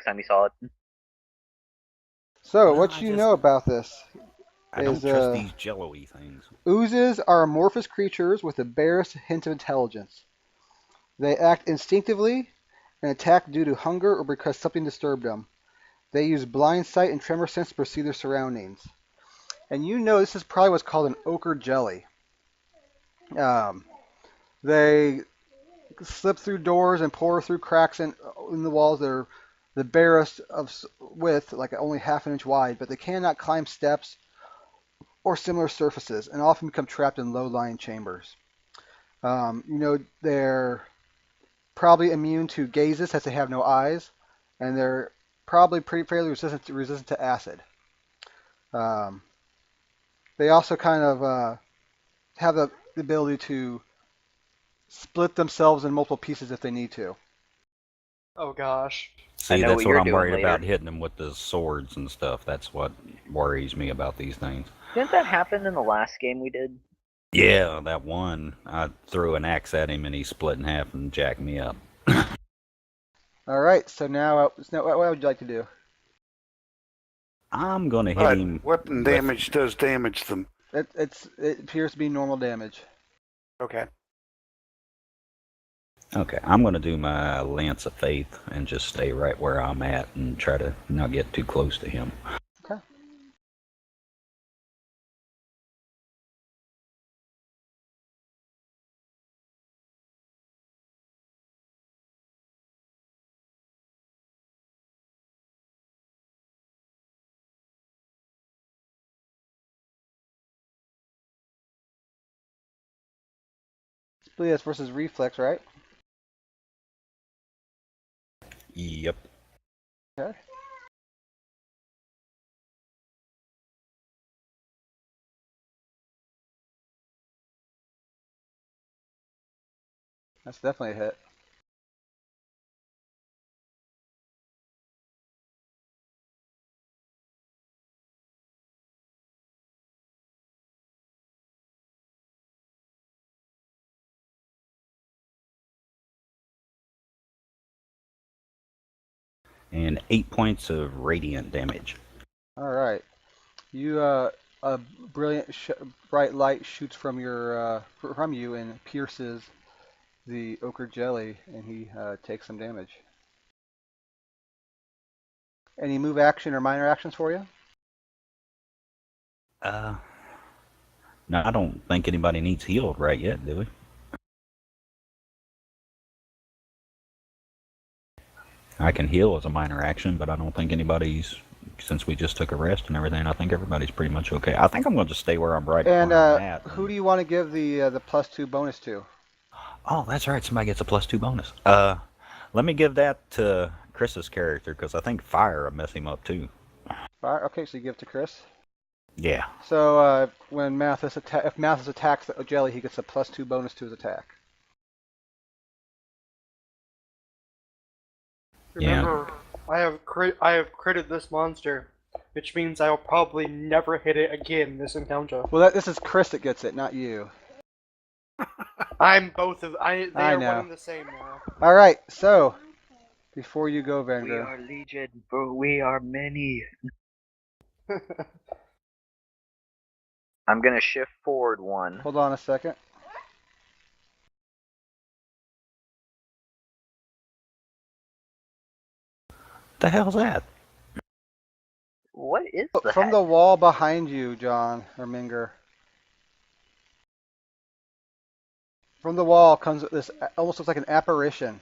next time you saw it. So, Well, what you know about this I is don't trust these jello-y things. oozes are amorphous creatures with the barest hint of intelligence. They act instinctively and attack due to hunger or because something disturbed them. They use blind sight and tremor sense to perceive their surroundings. And you know this is probably what's called an ochre jelly. Um, they slip through doors and pour through cracks in the walls that are the barest of width, like only half an inch wide, but they cannot climb steps or similar surfaces and often become trapped in low-lying chambers. They're probably immune to gazes as they have no eyes, and they're probably fairly resistant to acid. Um, they also kind of have the ability to split themselves in multiple pieces if they need to. Oh gosh. I See, know what that's what you're I'm doing worried later. about, hitting them with the swords and stuff. That's what worries me about these things. Didn't that happen in the last game we did? Yeah, that one. I threw an axe at him and he split in half and jacked me up. All right, so now what would you like to do? I'm gonna hit But him. weapon damage does damage them. It appears to be normal damage. Okay. Okay, I'm gonna do my Lance of Faith and just stay right where I'm at and try to not get too close to him. Okay. Splias versus reflex, right? Yep. Okay. That's definitely a hit. And 8 points of radiant damage. All right. You a brilliant bright light shoots from you and pierces the ochre jelly, and he takes some damage. Any move action or minor actions for you? No, I don't think anybody needs healed right yet, do we? I can heal as a minor action, but I don't think anybody's, since we just took a rest and everything, I think everybody's pretty much okay. I think I'm going to just stay where I'm right And where I'm at. who do you want to give the +2 bonus to? Oh, that's right. Somebody gets a +2 bonus. Let me give that to Chris's character because I think fire will mess him up too. Fire. Okay, so you give it to Chris. Yeah. So when if Mathis attacks the jelly, he gets a +2 bonus to his attack. Remember, I have critted this monster, which means I will probably never hit it again in this encounter. Well, this is Chris that gets it, not you. I'm both of they I are know. one and the same now. All right, so before you go, We Vanger, are legion, for we are many. I'm gonna shift forward one. hold on a second. The hell's that? What is that? From the wall behind you, John or Minger. From the wall comes this almost looks like an apparition.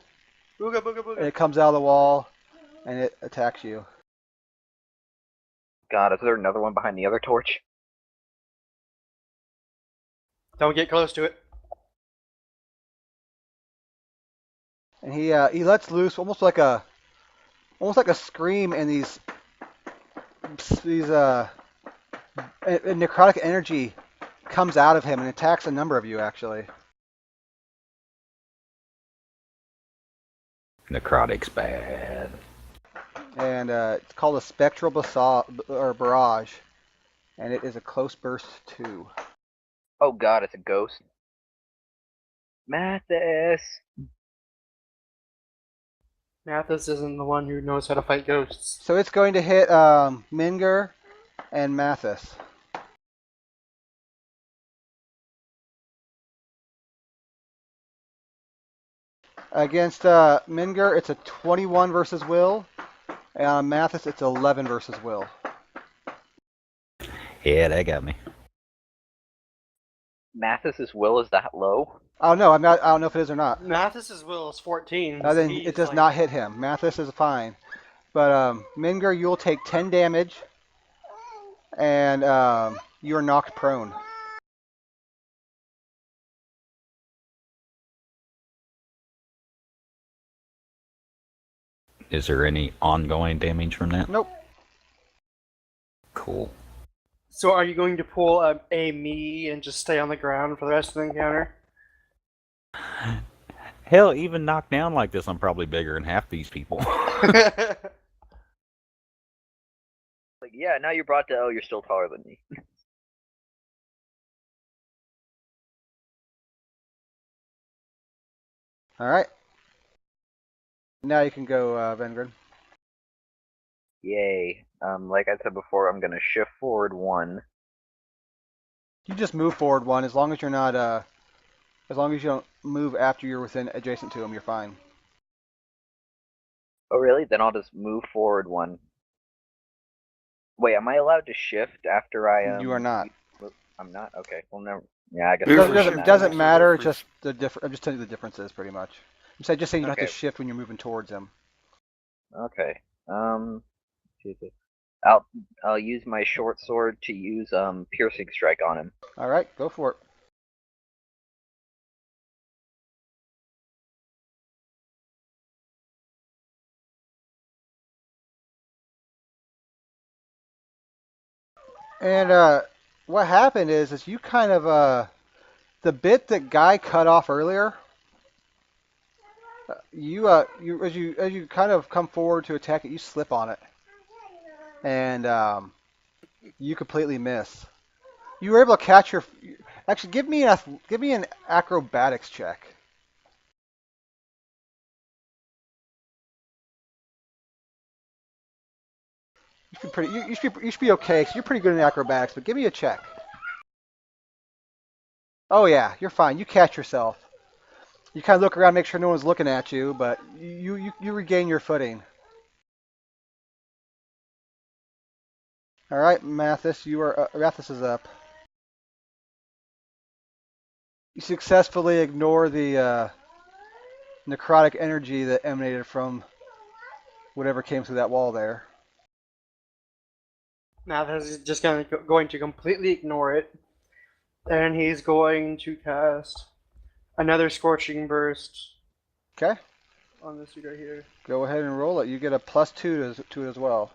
Booga booga And booga. it comes out of the wall and it attacks you. God, is there another one behind the other torch? Don't get close to it. And he lets loose almost like a scream, and these necrotic energy comes out of him and attacks a number of you actually. Necrotic's bad. And it's called a spectral barrage, and it is a close burst 2. Oh God, it's a ghost. Mathis! Mathis isn't the one who knows how to fight ghosts. So it's going to hit Minger and Mathis. Against Minger, it's a 21 versus Will. And on Mathis, it's 11 versus Will. Yeah, that got me. Mathis's will is that low? Oh no, I'm not. I don't know if it is or not. Mathis's will is 14. Then he's it does like- not hit him. Mathis is fine, but Minger, you'll take 10 damage, and you are knocked prone. Is there any ongoing damage from that? Nope. Cool. So are you going to pull a me and just stay on the ground for the rest of the encounter? Hell, even knocked down like this, I'm probably bigger than half these people. Like, yeah, now you're brought to L, you're still taller than me. All right. Now you can go, Vengren. Yay. Like I said before, I'm gonna shift forward 1. You just move forward 1 as long as you're not as long as you don't move after you're within adjacent to him, you're fine. Oh really? Then I'll just move forward 1. Wait, am I allowed to shift after I You are not. I'm not? Okay. Well never yeah, I guess Move it for doesn't shift. Doesn't matter. Difference. Just the different. I'm just telling you the differences, pretty much. Just saying you don't have Okay. to shift when you're moving towards him. Okay. I'll use my short sword to use piercing strike on him. All right, go for it. And what happened is you kind of the bit that Guy cut off earlier. You as you kind of come forward to attack it, you slip on it, and you completely miss. You were able to catch your. Actually, give me an acrobatics check. You should be pretty. You should be okay. Cause you're pretty good in acrobatics, but give me a check. Oh yeah, you're fine. You catch yourself. You kind of look around, make sure no one's looking at you, but you regain your footing. All right, Mathis, Mathis is up. You successfully ignore the necrotic energy that emanated from whatever came through that wall there. Mathis is just going to completely ignore it. And he's going to cast another Scorching Burst Okay, on this dude right here. go ahead and roll it. You get a +2 to it as well.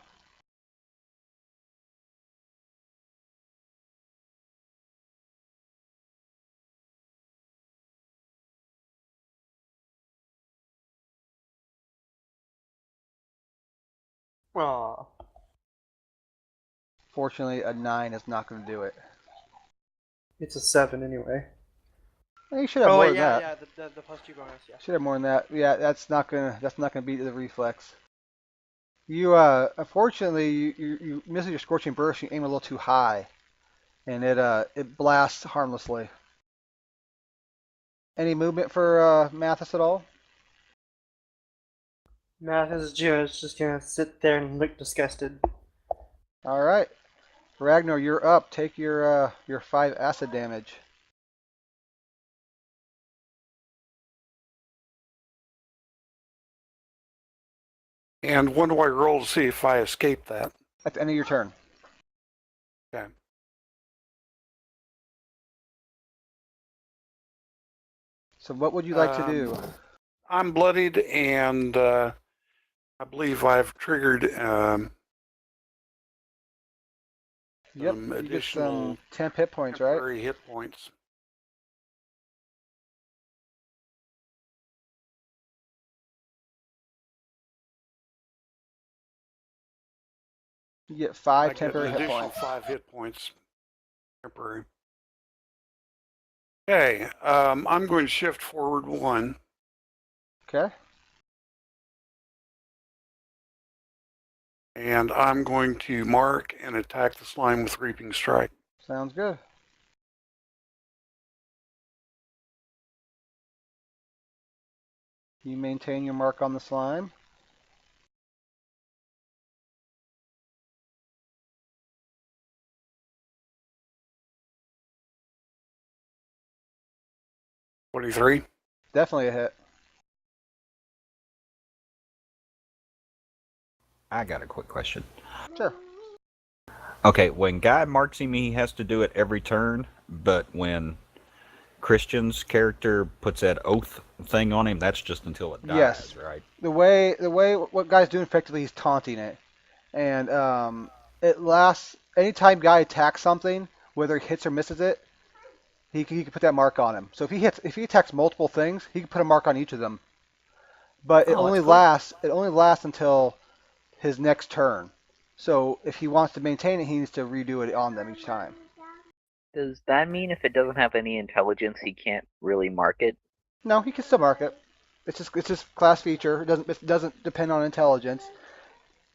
Aww. Fortunately, a 9 is not going to do it. It's a 7 anyway. You should have Oh, more wait, than yeah, that. yeah, the +2 bonus, yeah. Should have more than that. Yeah, that's not gonna beat the reflex. You unfortunately you miss your scorching burst. You aim a little too high, and it blasts harmlessly. Any movement for Mathis at all? Mathis is just gonna sit there and look disgusted. All right, Ragnar, you're up. Take your 5 acid damage. And when do I roll to see if I escape that? At the end of your turn. Okay. So what would you like to do? I'm bloodied, and I believe I've triggered Yep, some you get additional some temp hit points, right? temporary hit points. You get I 5 get temporary an hit additional points. 5 hit points. Temporary. Okay, I'm going to shift forward 1. Okay. And I'm going to mark and attack the slime with Reaping Strike. Sounds good. You maintain your mark on the slime. $23. Definitely a hit. I got a quick question. Sure. Okay, when Guy marks him, he has to do it every turn, but when Christian's character puts that oath thing on him, that's just until it dies, Yes. right? The way what Guy's doing effectively, he's taunting it, and it lasts. Anytime Guy attacks something, whether he hits or misses it, he can put that mark on him. So if he attacks multiple things, he can put a mark on each of them. But it Oh, only that's cool. lasts until his next turn. So if he wants to maintain it, he needs to redo it on them each time. Does that mean if it doesn't have any intelligence, he can't really mark it? No, he can still mark it. It's just class feature. It doesn't depend on intelligence.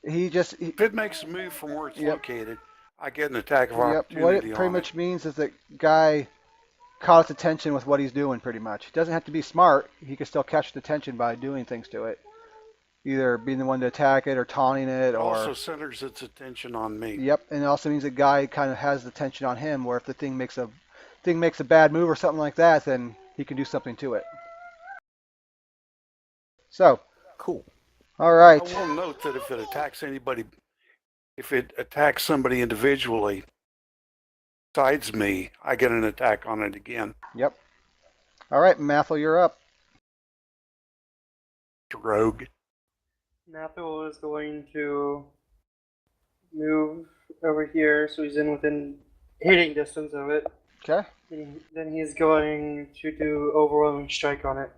If it makes a move from where it's Yep. located, I get an attack of Yep. opportunity What it pretty on much it. means is that Guy caught its attention with what he's doing. Pretty much. He doesn't have to be smart. He can still catch the attention by doing things to it, either being the one to attack it or taunting it, It or also centers its attention on me. yep. And it also means that Guy kind of has the attention on him, where if the thing makes a bad move or something like that, then he can do something to it. So, Cool. all right. I will note that if it attacks somebody individually, besides me, I get an attack on it again. Yep. All right, Mathel, you're up. Rogue. Nathal is going to move over here so he's within hitting distance of it. Okay. Then he's going to do overwhelming strike on it.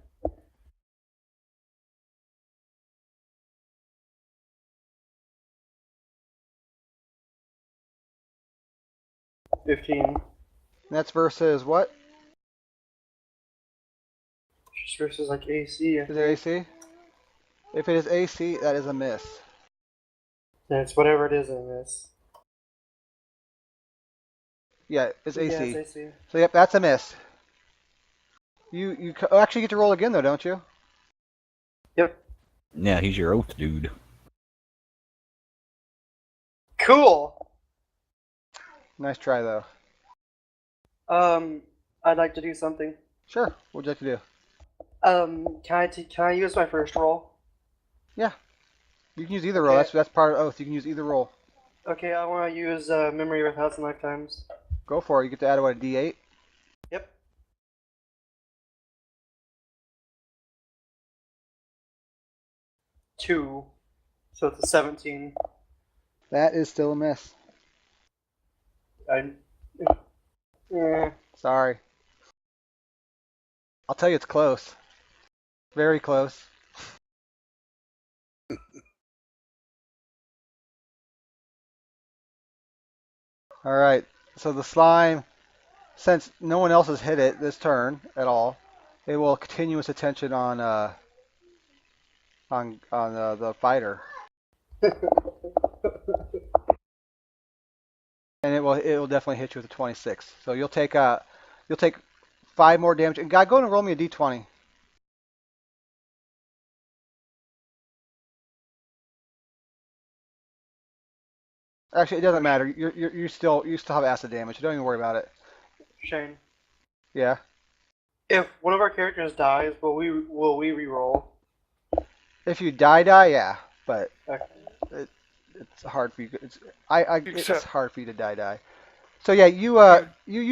$15. That's versus what? Just versus like AC. Is it AC? If it is AC, that is a miss. Then it's whatever it is in this. Yeah, it's AC. Yeah, it's AC. So yep, that's a miss. You actually get to roll again though, don't you? Yep. Yeah, he's your oath dude. Cool. Nice try though. I'd like to do something. Sure. What'd you like to do? Can I use my first roll? Yeah. You can use either roll. Okay. That's part of oath. You can use either roll. Okay, I want to use Memory of a Thousand Lifetimes. Go for it. You get to add what, a D8? Yep. Two. So it's a 17. That is still a miss. Sorry. I'll tell you it's close. Very close. All right. So the slime, since no one else has hit it this turn at all, it will continue its attention on the fighter, and it will definitely hit you with a 26. So you'll take 5 more damage. And guy, go and roll me a d20. Actually, it doesn't matter. You still have acid damage. Don't even worry about it. Shane. Yeah. If one of our characters dies, will we re-roll? If you die, yeah. But Okay. it's hard for you. It's Except- hard for you to die. So yeah, you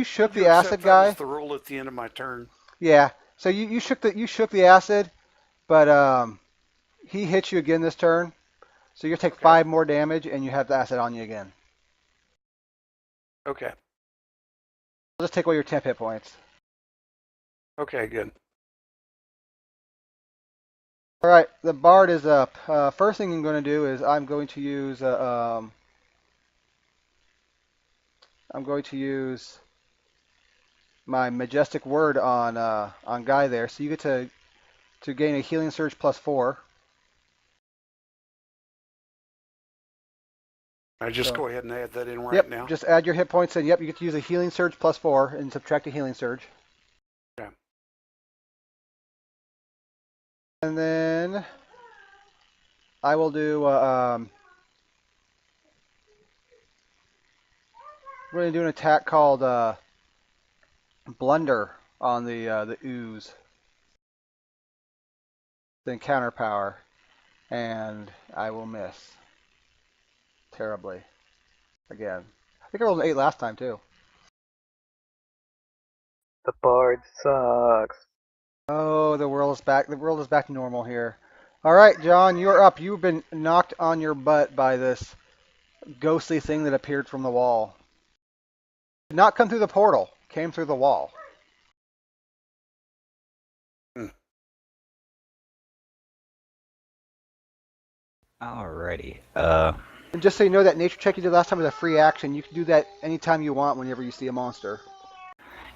shook You the accept acid that guy. as the roll at the end of my turn. Yeah. So you shook the acid, but he hits you again this turn. So you take 5 more damage, and you have the acid on you again. Okay. I'll just take away your temp hit points. Okay, good. All right, the bard is up. First thing I'm going to do is I'm going to use my majestic word on Guy there. So you get to gain a healing surge +4. I just So- go ahead and add that in right Yep, now. just add your hit points in. Yep, you get to use a healing surge +4 and subtract a healing surge. Okay. And then I will do. We're gonna do an attack called Blunder on the ooze. Then counter power, and I will miss terribly again. I think I rolled an 8 last time too. The bard sucks. Oh, the world is back. The world is back to normal here. All right, John, you're up. You've been knocked on your butt by this ghostly thing that appeared from the wall. Did not come through the portal. Came through the wall. Alrighty. And just so you know, that nature check you did last time was a free action. You can do that anytime you want whenever you see a monster.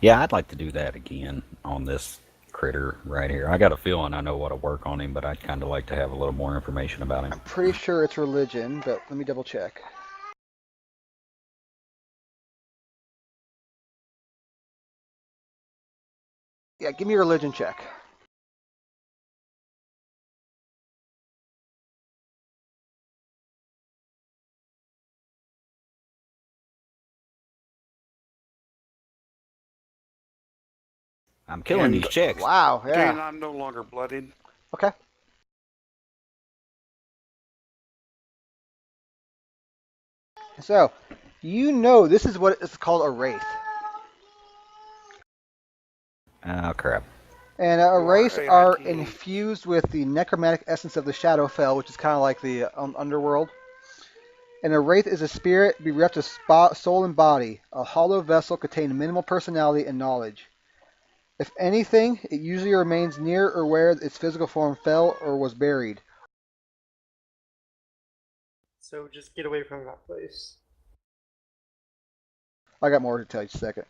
Yeah, I'd like to do that again on this critter right here. I got a feeling I know what to work on him, but I'd kind of like to have a little more information about him. I'm pretty sure it's religion, but let me double check. Yeah, give me a religion check. I'm killing And- these chicks. Wow, Dan, yeah. I'm no longer bloodied. Okay. So, you know this is what is called a wraith. Oh, crap. And You are wraiths AIT. are infused with the necromantic essence of the Shadowfell, which is kind of like the underworld. And a wraith is a spirit bereft of soul and body, a hollow vessel containing minimal personality and knowledge. If anything, it usually remains near or where its physical form fell or was buried. So just get away from that place. I got more to tell you in a second.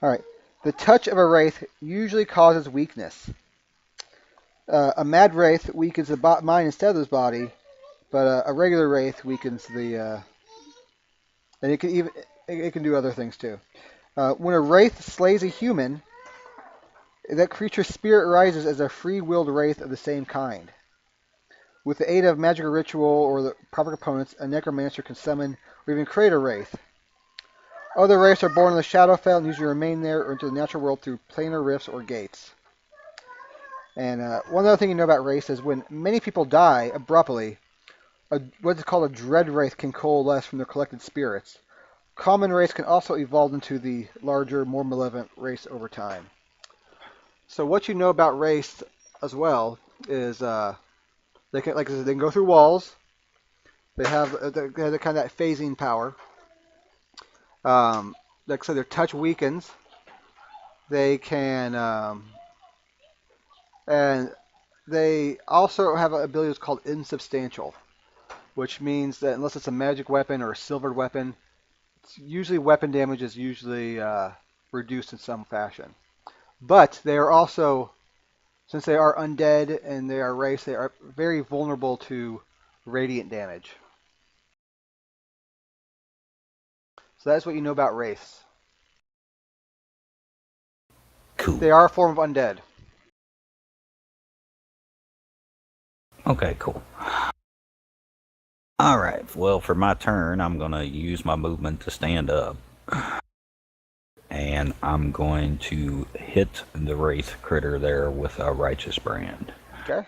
Alright. The touch of a wraith usually causes weakness. A mad wraith weakens the mind instead of his body, but a regular wraith weakens the. And it can do other things too. When a wraith slays a human, that creature's spirit rises as a free-willed wraith of the same kind. With the aid of magical ritual or the proper components, a necromancer can summon or even create a wraith. Other wraiths are born in the Shadowfell and usually remain there or into the natural world through planar rifts or gates. And one other thing you know about wraiths is when many people die abruptly, what is called a dread wraith can coalesce from their collected spirits. Common wraiths can also evolve into the larger, more malevolent wraiths over time. So what you know about wraiths as well is they can, like I said, they can go through walls. They have the kind of that phasing power. Like I said, their touch weakens. They can, and they also have an ability that's called insubstantial, which means that unless it's a magic weapon or a silvered weapon, it's usually weapon damage is usually reduced in some fashion. But they are also, since they are undead and they are wraiths, they are very vulnerable to radiant damage. So that's what you know about wraiths. Cool. They are a form of undead. Okay, cool. Alright, well, for my turn, I'm going to use my movement to stand up. And I'm going to hit the wraith critter there with a righteous brand. Okay.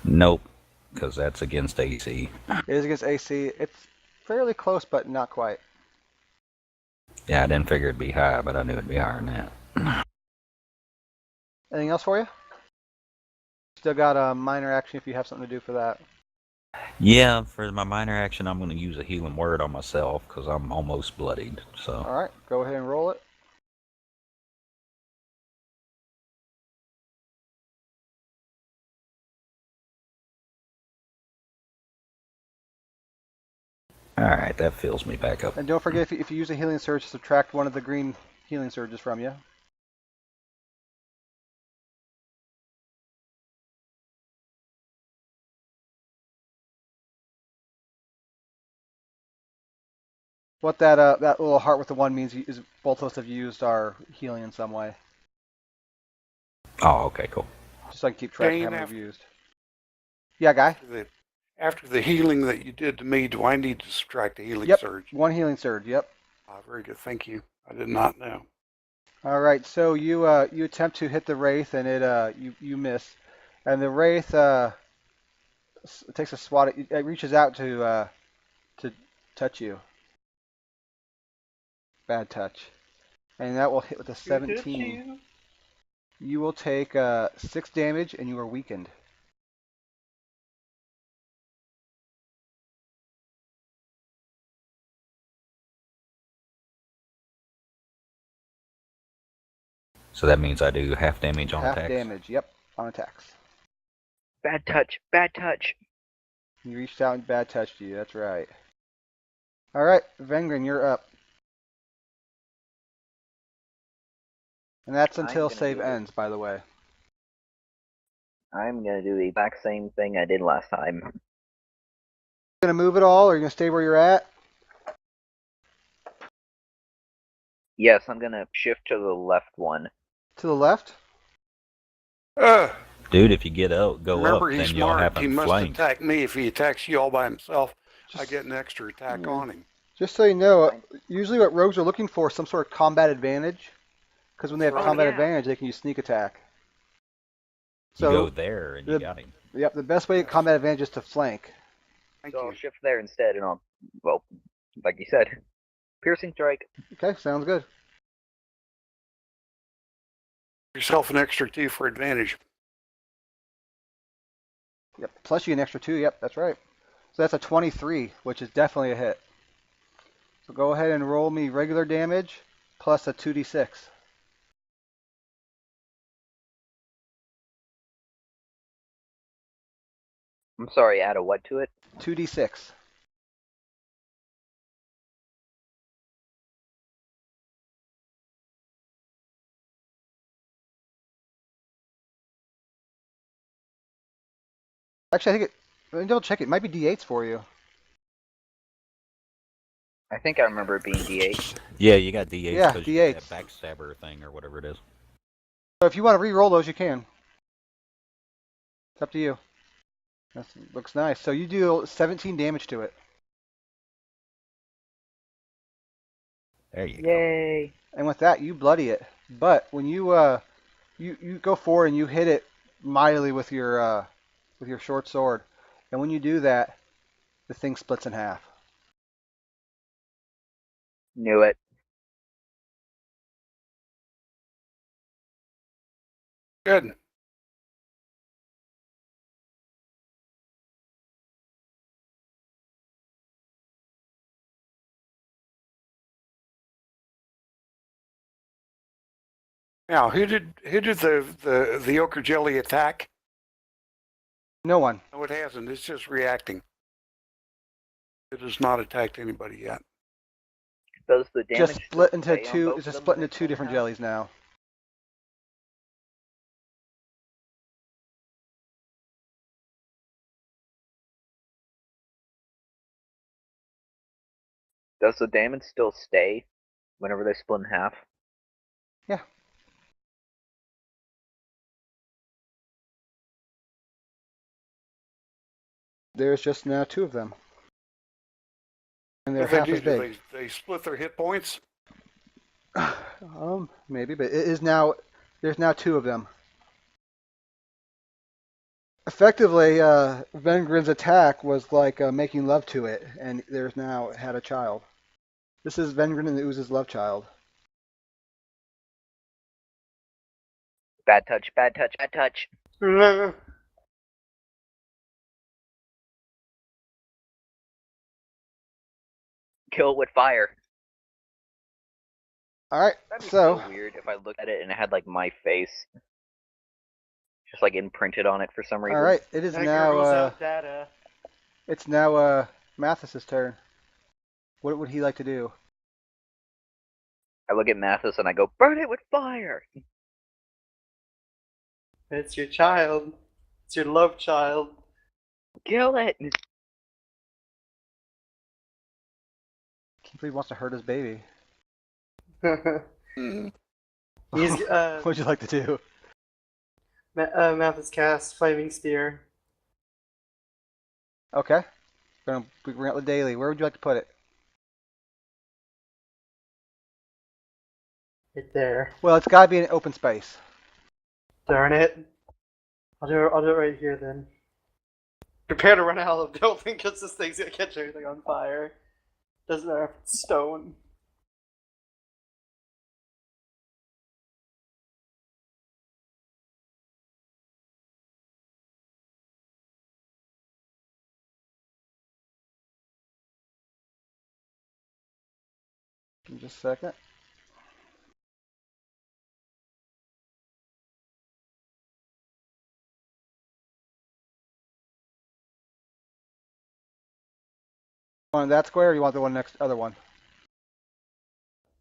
Nope, because that's against AC. It is against AC. It's fairly close, but not quite. Yeah, I didn't figure it'd be high, but I knew it'd be higher than that. Anything else for you? Still got a minor action if you have something to do for that. Yeah, for my minor action, I'm going to use a healing word on myself because I'm almost bloodied. So. All right, go ahead and roll it. All right, that fills me back up. And don't forget, if you use a healing surge, subtract one of the green healing surges from you. What that little heart with the 1 means is both of us have used our healing in some way. Oh, okay, cool. Just so I can keep track of Dane, how many after- we've used. Yeah, guy? After the healing that you did to me, do I need to subtract the healing Yep, surge? 1 healing surge, yep. Very good. Thank you. I did not know. All right, so you attempt to hit the wraith, and you miss, and the wraith takes a swat at you. It reaches out to touch you. Bad touch, and that will hit with a 17. You will take 6 damage, and you are weakened. So that means I do half damage on Half attacks. damage, yep, on attacks. Bad touch. Bad touch. You reached out and bad touched you. That's right. All right, Vengrin, you're up. And that's until save ends, by the way. I'm gonna do the exact same thing I did last time. Gonna move it all, or are you gonna stay where you're at? Yes, I'm gonna shift to the left one. To the left? Dude, if you go Remember, up, he's then you'll smart. have He him must flanked. attack me. If he attacks you all by himself, I Just, get an extra attack Yeah. on him. just so you know, usually what rogues are looking for is some sort of combat advantage. Because when they have Right. combat yeah. advantage, they can use sneak attack. You go So, there and you got him. yep, the best way to combat advantage is to flank. Thank So I'll you. shift there instead, and I'll, well, like you said, piercing strike. Okay, sounds good. Yourself an extra 2 for advantage. Yep, plus you get an extra 2, yep, that's right. So that's a 23, which is definitely a hit. So go ahead and roll me regular damage plus a 2d6. I'm sorry, add a what to it? 2d6. Actually, I think let me double check it. It might be d8s for you. I think I remember it being D8. Yeah, you got D8s Yeah, because you got D8s. that backstabber thing or whatever it is. So if you want to re-roll those, you can. It's up to you. That looks nice. So you do 17 damage to it. There you go. Yay! And with that, you bloody it. But when you go forward and you hit it mightily with your short sword, and when you do that, the thing splits in half. Knew it. Good. Now, who did the ochre jelly attack? No one. No, it hasn't. It's just reacting. It has not attacked anybody yet. Does the damage Just split into stay on two. both It's of just them split when into they 2 split in different half? jellies now. Does the damage still stay whenever they split in half? Yeah. There's just now 2 of them, and they're What do half they as do? big. They split their hit points? Maybe, but it is now. There's now 2 of them. Effectively, Vengrin's attack was like making love to it, and there's now had a child. This is Vengrin and the Ooze's love child. Bad touch, bad touch, bad touch. Kill it with fire. Alright, That'd be so weird if I looked at it and it had like my face, just like imprinted on it for some reason. alright, it is That now gurgles out data. it's now Mathis's turn. What would he like to do? I look at Mathis and I go, burn it with fire. It's your child. It's your love child. Kill it. He wants to hurt his baby. He's What would you like to do? Mathis cast Flaming Spear. Okay. We're gonna bring out the daily. Where would you like to put it? Right there. Well, it's gotta be in an open space. Darn it. I'll do it right here then. Prepare to run out of the building because this thing's gonna catch everything on fire. Doesn't matter if it's stone. Give me just a second. Want that square, or you want the one next other one?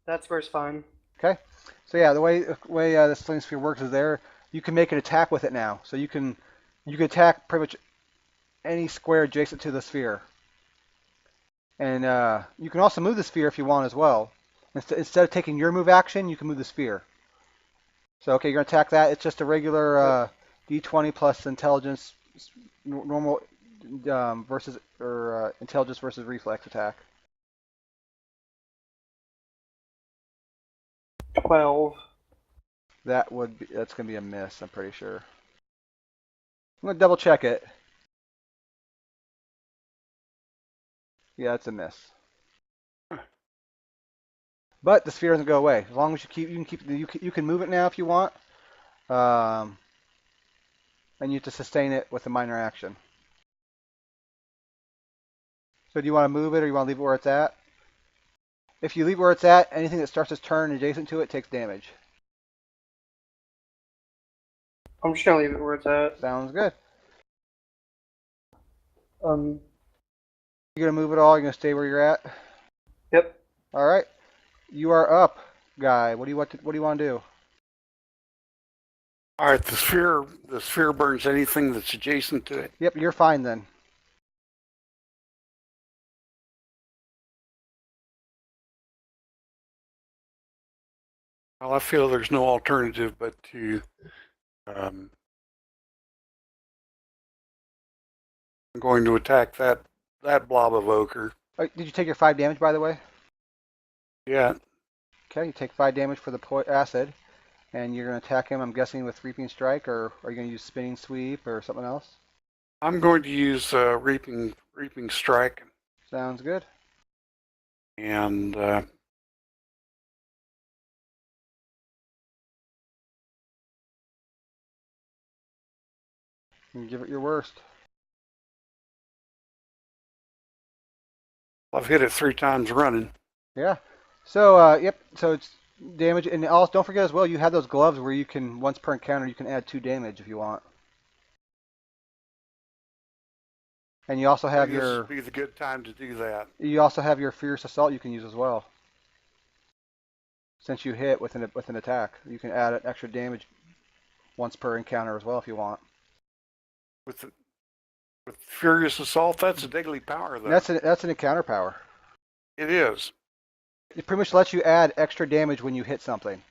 That's where it's fine. Okay. So yeah, the way this flame sphere works is you can make an attack with it now. So you can attack pretty much any square adjacent to the sphere. And you can also move the sphere if you want as well. Instead of taking your move action, you can move the sphere. So okay, you're gonna attack that. It's just a regular D20 plus intelligence, normal versus or intelligence versus reflex attack. 12. That's gonna be a miss. I'm pretty sure. I'm gonna double check it. Yeah, it's a miss. But the sphere doesn't go away. As long as you can move it now if you want. And you have to sustain it with a minor action. So do you want to move it or you want to leave it where it's at? If you leave it where it's at, anything that starts its turn adjacent to it takes damage. I'm just gonna leave it where it's at. Sounds good. Um. You gonna move it all? You're gonna stay where you're at? Yep. All right. You are up, guy. What do you want to do? All right, the sphere burns anything that's adjacent to it. Yep, you're fine then. Well, I feel there's no alternative but to I'm going to attack that blob of ochre. Did you take your 5 damage, by the way? Yeah. Okay, you take 5 damage for the acid, and you're going to attack him, I'm guessing, with Reaping Strike, or are you going to use Spinning Sweep or something else? I'm going to use Reaping Strike. Sounds good. And You give it your worst. I've hit it 3 times running. Yeah. So, yep. So it's damage, and also don't forget as well, you have those gloves where you can once per encounter you can add 2 damage if you want. And you also have This would be the good time to do that. You also have your Fierce Assault you can use as well. Since you hit with an attack, you can add an extra damage once per encounter as well if you want. With Furious Assault, that's a deadly power, though. That's an encounter power. It is. It pretty much lets you add extra damage when you hit something.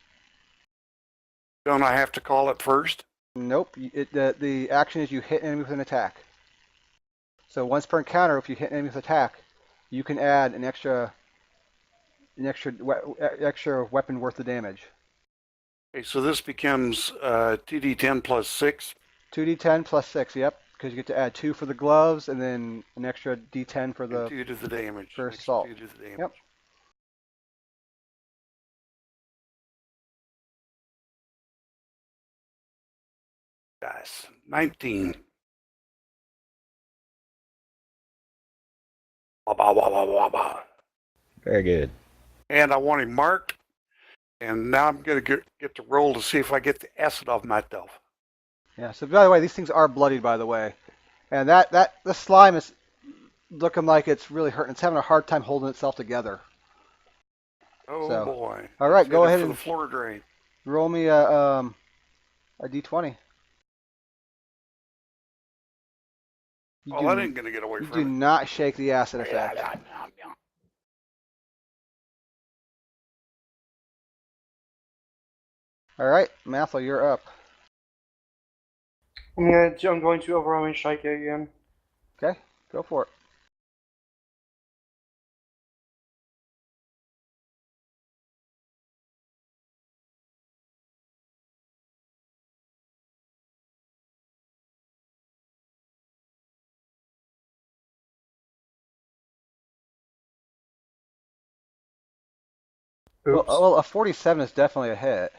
Don't I have to call it first? Nope. The action is you hit an enemy with an attack. So once per encounter, if you hit an enemy with an attack, you can add an extra weapon worth of damage. Okay, so this becomes 2d10 plus 6. 2d10 plus 6, yep. Because you get to add 2 for the gloves and then an extra d10 for the 2 to the damage. for assault. 2 to the damage. Yep. Guys, 19. Wah, wah, wah, wah, wah, wah. Very good. And I want him marked. And now I'm going to get to roll to see if I get the acid off myself. Yeah. So by the way, these things are bloodied, by the way, and the slime is looking like it's really hurting. It's having a hard time holding itself together. Oh So, boy. all right, It's go headed ahead for and the floor drain. roll me a d20. You Oh, do, that ain't going to get away you do from it. not shake the acid effect. All right, Mathel, you're up. I'm going to overwhelming strike again. Okay, go for it. Oops. Well, a 47 is definitely a hit.